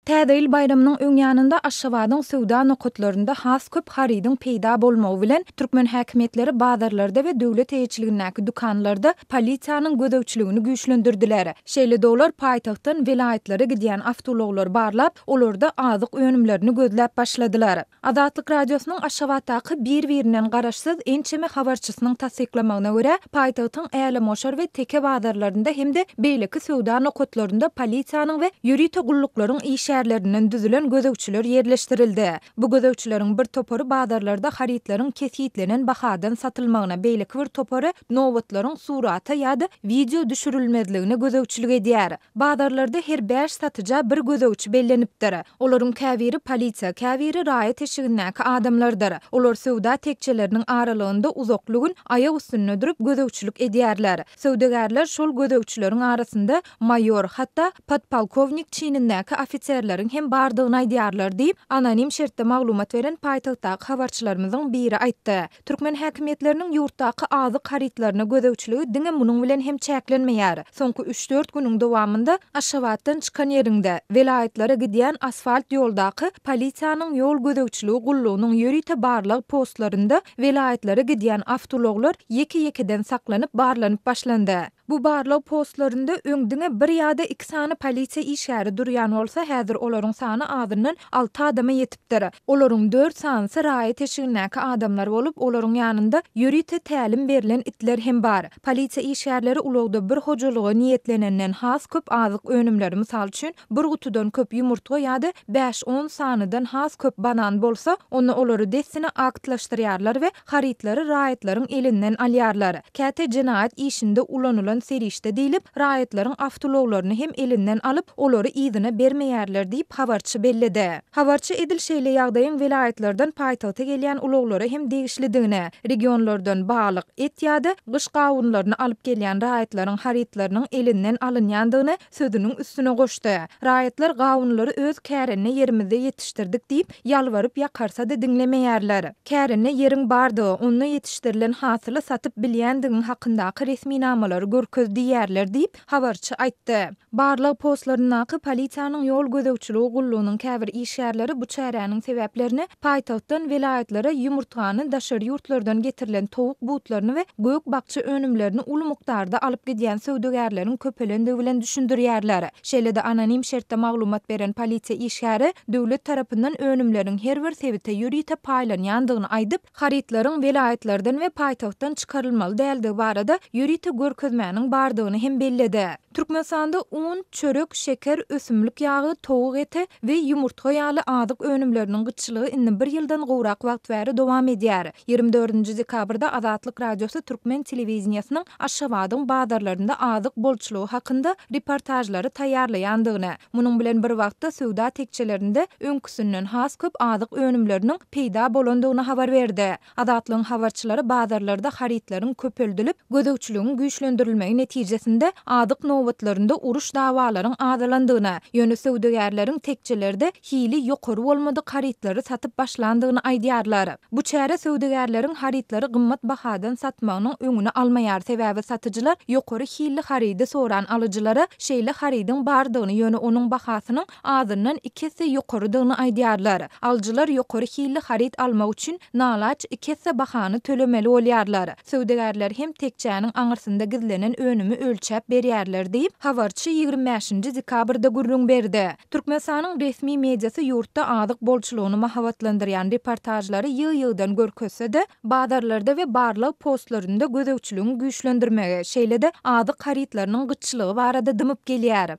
Täze bayramynyň öňýanynda Aşgabatyň sowda nokatlarynda has köp haridyň peýda bolmagy bilen türkmen häkimetleri bazarlarda we döwlet eýçiligindäki dukanlarda polisiýanyň gödäwçiligini güýçlendirdiler. Şeýle dolar paýtagtdan vilayatlary gidýän awtologlar barlap, olarda azyk önümlerini gözläp başladylar. Azatlyk radiosynyň Aşgabatdaky bir-birinden garaşsyz ençeme habarçysynyň tasdiklamagyna görä, paýtagtyň Älemoşar we Teke bazarlarynda hemde beýleki sowda nokatlarynda polisiýanyň we ýürüýte gullyklaryň şäherlerinden düzülen gözäwçiler yerleşdirildi. Bu gözäwçileriň bir topary bazarlarda haritlaryň kesitlenen bahadan satylmagyna beýleki bir topary nowatlaryň surata ýa-da video düşürilmezligine gözäwçilik edýär. Bazarlarda her 5 satyja bir gözäwçi bellenipdir. Olaryň käbiri polisiýa, käbiri raýat eşigindäki adamlardyr. Olar sowda tekçeleriniň aralygynda uzaklygyň aýak üstünde durup gözäwçilik edýärler. Sowdagärler şol gözäwçileriň arasynda mayor, hatda podpolkovnik çynindäki ofiser hem bardygyny aýdýarlar diýip anonim şertde maglumat beren paýtagtdaky habarçylarymyzyň biri aýtdy. Türkmen häkimetleriniň ýurtdaky azyk haritlaryna gözäwçiligi diňe munyň bilen hem çäklenmeýär. Soňky 3-4 günüň dowamında Aşgabatdan çykan ýerinde vilayatlara gidýän asfalt ýoldaky polisiýanyň ýol gözäwçiligi gullugynyň ýörite barlyk postlarynda vilayatlara gidýän awtologlar ýeki-ýekiden saklanyp barlanyp başlandy. Bu barlyk postlarynda öňdiňe bir ýa-da 2 sany polisiýa işgäri durýan bolsa, häzir olaryň sany azyndan 6 adama ýetipdir. Olaryň 4 sanysy raýat eşigindäki adamlar bolup, olaryň ýanynda ýörite tälim berilen itler hem bar. Polisiýa işgärleri ulagda bir hojalyga niýetlenenden has köp azyk önümleri, mysal üçin bir gutudan köp ýumurtga ýa-da 5-10 sanydan has köp banan bolsa, onu olary dessine aktlaşdyrýarlar we haritlary raýatlaryň elinden alýarlar. Käte jinaýat işinde ulanylan serişde diýilip, raýatlaryň awtologlaryny hem elinden alyp, olary ýzyna bermeýärler diýip habarçy belledi. Habarçy edil şeýle ýagdaýyň vilayatlardan paýtagta gelýän uloglary hem degişlidigine, regionlardan balyk et ýa-da gyş gawunlaryny alyp gelýän raýatlaryň haritlarynyň elinden alynýandygyny sözüniň üstüne goşdy. Raýatlar gawunlary öz kärine ýerimizde ýetişdirdik diýip ýalwaryp ýakarsa da diňlemeýärler. Kärine ýeriň bardygy, onda ýetişdirilen hasyly satyp bilýändigiň hakyndaky resmi namalary görkezdiýärler diýip habarçy aýtdy. Barlyk postlarynaky polisiýanyň ýol gözäwçiligi gullugynyň käbir işgärleri bu çäräniň sebäplerini paýtagtdan vilayatlara ýumurtgany daşary ýurtlardan getirilen towuk butlaryny we gök bakçy önümlerini uly mukdarda alyp gidýän sowdagärleriň köpelendigi bilen düşündirýärler. Şeýle-de anonim şertde maglumat beren polisiýa işgäri döwlet tarapyndan önümleriň her bir sebite ýürüýte paýlanýandygyny aýdyp, haritlaryň vilayatlardan we paýtagtdan çykarylmaly däldi barada ýürüýte görkezmäniň bardygyny hem belledi. Türkmenistanda un, çörek, şeker, ösümlik ýagy, towuk eti we ýumurtga ýaly azyk önümleriniň gyçylygy indi bir ýyldan gowrak wagt bäri dowam edýär. 24 dekabrda Azatlyk radiosy Türkmen telewizionynyň Aşgabatyň bazarlarynda azyk bolçulugy hakynda reportajlary taýýarlaýandygyny, munyň bilen bir wagtda sowda tekçelerinde öňküsünden has köp azyk önümleriniň peýda bolandygyny habar berdi. Azatlygyň habarçylary bazarlarda haritlaryň köpeldilip, gözäwçiligiň güýçlendirilmegi netijesinde azyk nowatlarynda uruş dawalaryň azalandygyny, ýöne sowdagärleriň tekçelerde hili ýokary bolmadyk haritlary satyp başlandygyny aýdýarlar. Bu çäre sowdagärleriň haritlary gymmat bahadan satmagynyň öňüne almaýar, sebäbi satyjylar ýokary hili harity soran alyjylara şeýle harityň bardygyny, ýöne onuň bahasynyň azyndan 2 hesse ýokarydygyny aýdýarlar. Alyjylar ýokary hili harit almak üçin nalaç 2 hesse bahany tölemeli bolýarlar. Sowdagärler hem tekçäniň aňyrsynda gizlenen önümi ölçäp berýärler diýip habarçy 25 dekabrda gurrun berdi. Türkmenistanyň resmi mediasy ýurtda azyk bolçulugyny mahabatlandyrýan reportajlary ýygy-ýygydan görkezse-de, bazarlarda we barlyk postlarynda gözäwçiligiň güýçlendirmegi, şeýle-de azyk haritlarynyň gyçylygy barada dymyp gelýär.